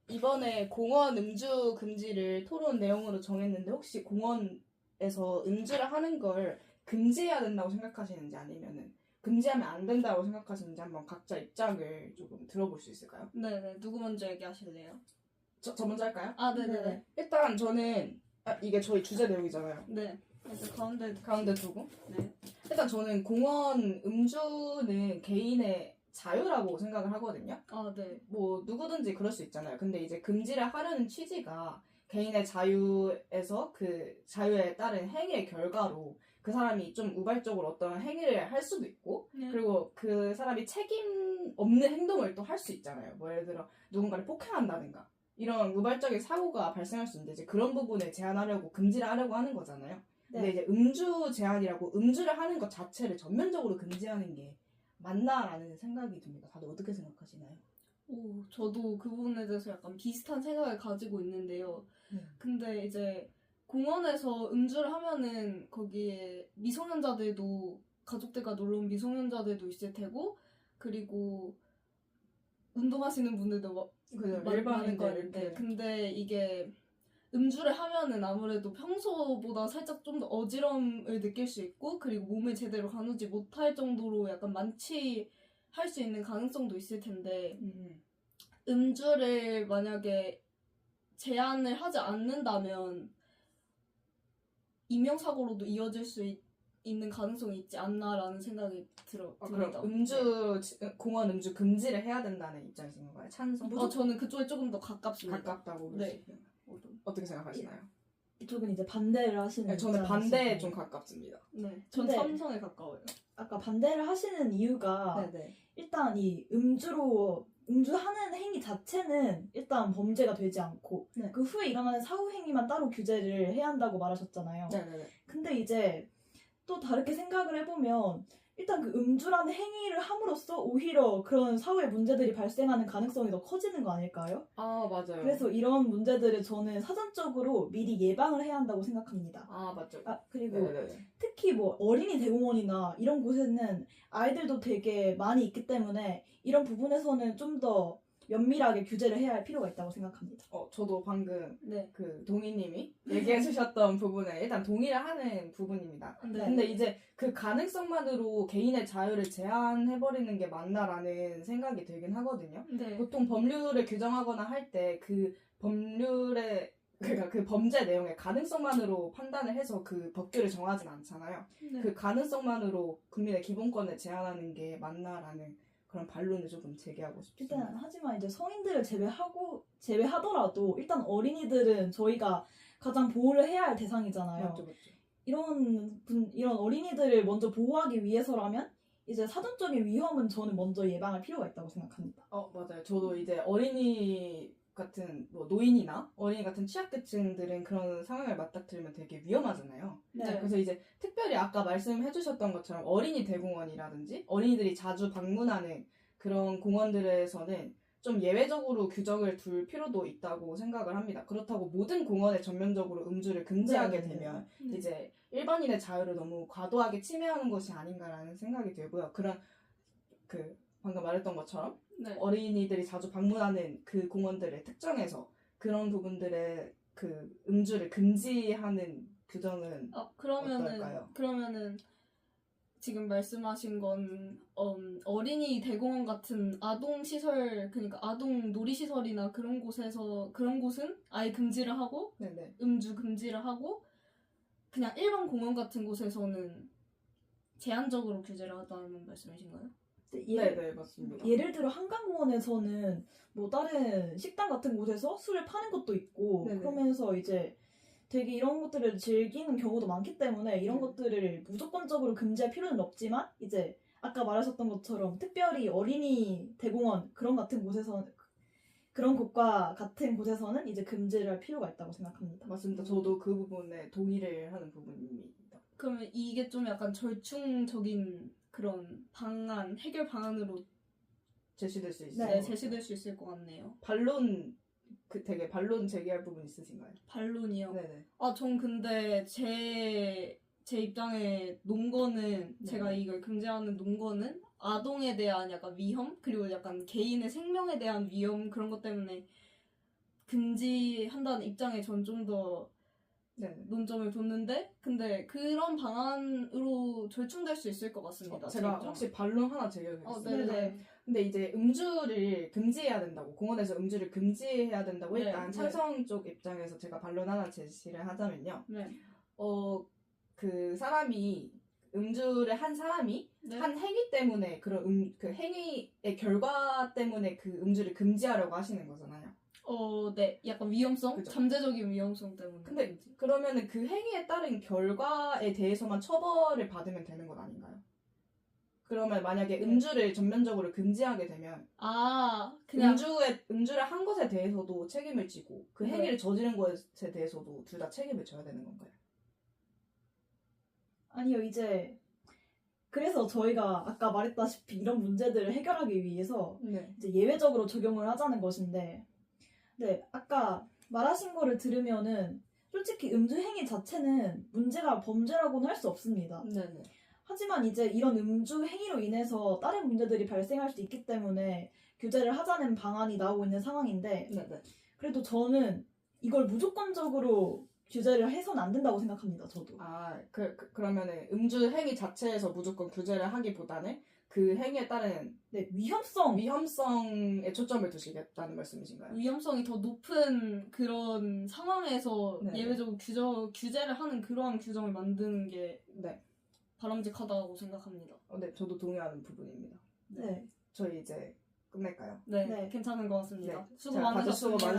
이번에 공원 음주 금지를 토론 내용으로 정했는데 혹시 공원에서 음주를 하는 걸 금지해야 된다고 생각하시는지 아니면은 금지하면 안 된다고 생각하시는지 한번 각자 입장을 조금 들어볼 수 있을까요? 네네. 누구 먼저 얘기하실래요? 저 먼저 할까요? 아, 네네네. 일단 저는 이게 저희 주제 내용이잖아요. 네. 이제 가운데 두고. 네. 일단 저는 공원 음주는 개인의 자유라고 생각을 하거든요. 아, 네. 뭐 누구든지 그럴 수 있잖아요. 근데 이제 금지를 하려는 취지가 개인의 자유에서 그 자유에 따른 행위의 결과로 그 사람이 좀 우발적으로 어떤 행위를 할 수도 있고 네. 그리고 그 사람이 책임 없는 행동을 또 할 수 있잖아요. 뭐 예를 들어 누군가를 폭행한다든가 이런 우발적인 사고가 발생할 수 있는데 이제 그런 부분을 제한하려고 금지를 하려고 하는 거잖아요. 근데 이제 음주 제한이라고 음주를 하는 것 자체를 전면적으로 금지하는 게 맞나라는 생각이 듭니다. 다들 어떻게 생각하시나요? 저도 그 부분에 대해서 약간 비슷한 생각을 가지고 있는데요. 근데 이제 공원에서 음주를 하면은 거기에 미성년자들도 가족들과 놀러 온 미성년자들도 있을 테고 그리고 운동하시는 분들도 많을 거 아닌데 근데 이게 음주를 하면은 아무래도 평소보다 살짝 좀 더 어지러움을 느낄 수 있고 그리고 몸을 제대로 가누지 못할 정도로 약간 만취할 수 있는 가능성도 있을 텐데 음주를 만약에 제한을 하지 않는다면 인명사고로도 이어질 수 있는 가능성이 있지 않나라는 생각이 듭니다. 그럼 공원 음주 금지를 해야 된다는 입장이신 건가요? 찬성? 저는 그쪽에 조금 더 가깝습니다. 가깝다고 네. 어떻게 생각하시나요? 이쪽은 이제 반대를 하시는 저는 반대에 좀 가깝습니다. 네, 전 근데 삼성에 가까워요. 아까 반대를 하시는 이유가 일단 이 음주하는 행위 자체는 일단 범죄가 되지 않고 그 후에 일어나는 사후 행위만 따로 규제를 해야 한다고 말하셨잖아요. 근데 이제 또 다르게 생각을 해보면 일단 그 음주라는 행위를 함으로써 오히려 그런 사후의 문제들이 발생하는 가능성이 더 커지는 거 아닐까요? 아, 맞아요. 그래서 이런 문제들을 저는 사전적으로 미리 예방을 해야 한다고 생각합니다. 아, 맞죠. 그리고 특히 뭐 어린이 대공원이나 이런 곳에는 아이들도 되게 많이 있기 때문에 이런 부분에서는 좀 더 면밀하게 규제를 해야 할 필요가 있다고 생각합니다. 저도 방금 그 동희님이 얘기해 주셨던 부분에 일단 동의를 하는 부분입니다. 근데 이제 그 가능성만으로 개인의 자유를 제한해버리는 게 맞나라는 생각이 들긴 하거든요. 보통 법률을 규정하거나 할 때 그 법률의 그러니까 그 범죄 내용의 가능성만으로 판단을 해서 그 법규를 정하진 않잖아요. 그 가능성만으로 국민의 기본권을 제한하는 게 맞나라는 그런 반론을 조금 제기하고 싶습니다. 일단 하지만 이제 성인들을 제외하더라도 일단 어린이들은 저희가 가장 보호를 해야 할 대상이잖아요. 맞죠. 이런 어린이들을 먼저 보호하기 위해서라면 이제 사전적인 위험은 저는 먼저 예방할 필요가 있다고 생각합니다. 맞아요. 저도 이제 어린이 같은 뭐 노인이나 어린이 같은 취약계층들은 그런 상황을 맞닥뜨리면 되게 위험하잖아요. 그래서 이제 특별히 아까 말씀해주셨던 것처럼 어린이 대공원이라든지 어린이들이 자주 방문하는 그런 공원들에서는 좀 예외적으로 규정을 둘 필요도 있다고 생각을 합니다. 그렇다고 모든 공원에 전면적으로 음주를 금지하게 되면 이제 일반인의 자유를 너무 과도하게 침해하는 것이 아닌가라는 생각이 들고요. 그런 방금 말했던 것처럼 어린이들이 자주 방문하는 그 공원들을 특정해서 그런 부분들의 그 음주를 금지하는 규정은 어떨까요? 그러면은 지금 말씀하신 건 어린이 대공원 같은 아동 시설 그러니까 아동 놀이 시설이나 그런 곳은 아예 금지를 하고 음주 금지를 하고 그냥 일반 공원 같은 곳에서는 제한적으로 규제를 하다는 말씀이신가요? 네, 맞습니다. 예를 들어 한강공원에서는 뭐 다른 식당 같은 곳에서 술을 파는 것도 있고 그러면서 이제 되게 이런 것들을 즐기는 경우도 많기 때문에 이런 것들을 무조건적으로 금지할 필요는 없지만 이제 아까 말하셨던 것처럼 특별히 어린이 대공원 그런 곳과 같은 곳에서는 이제 금지를 할 필요가 있다고 생각합니다. 맞습니다. 저도 그 부분에 동의를 하는 부분입니다. 그러면 이게 좀 약간 절충적인 그런 해결 방안으로 제시될 수 있어요. 네, 제시될 수 있을 것 같네요. 되게 반론 제기할 부분 있으신가요? 반론이요? 네네. 전 근데 제 입장에 농거는 제가 이걸 금지하는 농거는 아동에 대한 약간 위험 그리고 약간 개인의 생명에 대한 위험 그런 것 때문에 금지한다는 입장에 전 좀 더 논점을 뒀는데 근데 그런 방안으로 절충될 수 있을 것 같습니다. 제가 혹시 반론 하나 제기하겠습니다. 네네. 근데 이제 음주를 금지해야 된다고 공원에서 음주를 금지해야 된다고 일단 찬성 쪽 입장에서 제가 반론 하나 제시를 하자면요. 그 사람이 음주를 한 사람이 한 행위 때문에 그런 그 행위의 결과 때문에 그 음주를 금지하려고 하시는 거잖아요. 네. 약간 위험성? 그죠? 잠재적인 위험성 때문에. 근데 그러면은 그 행위에 따른 결과에 대해서만 처벌을 받으면 되는 건 아닌가요? 그러면 만약에 음주를 전면적으로 금지하게 되면 그냥 음주를 한 것에 대해서도 책임을 지고 그 행위를 저지른 것에 대해서도 둘 다 책임을 져야 되는 건가요? 아니요, 이제 그래서 저희가 아까 말했다시피 이런 문제들을 해결하기 위해서 이제 예외적으로 적용을 하자는 것인데, 아까 말하신 거를 들으면은 솔직히 음주 행위 자체는 문제가 범죄라고는 할 수 없습니다. 하지만 이제 이런 음주 행위로 인해서 다른 문제들이 발생할 수 있기 때문에 규제를 하자는 방안이 나오고 있는 상황인데, 그래도 저는 이걸 무조건적으로 규제를 해서는 안 된다고 생각합니다. 저도. 그러면은 음주 행위 자체에서 무조건 규제를 하기보다는 그 행위에 따른 위험성에 초점을 두시겠다는 말씀이신가요? 위험성이 더 높은 그런 상황에서 예외적으로 규제를 하는 그러한 규정을 만드는 게 바람직하다고 생각합니다. 네, 저도 동의하는 부분입니다. 저희 이제 끝낼까요? 네, 괜찮은 것 같습니다. 수고 많으셨습니다.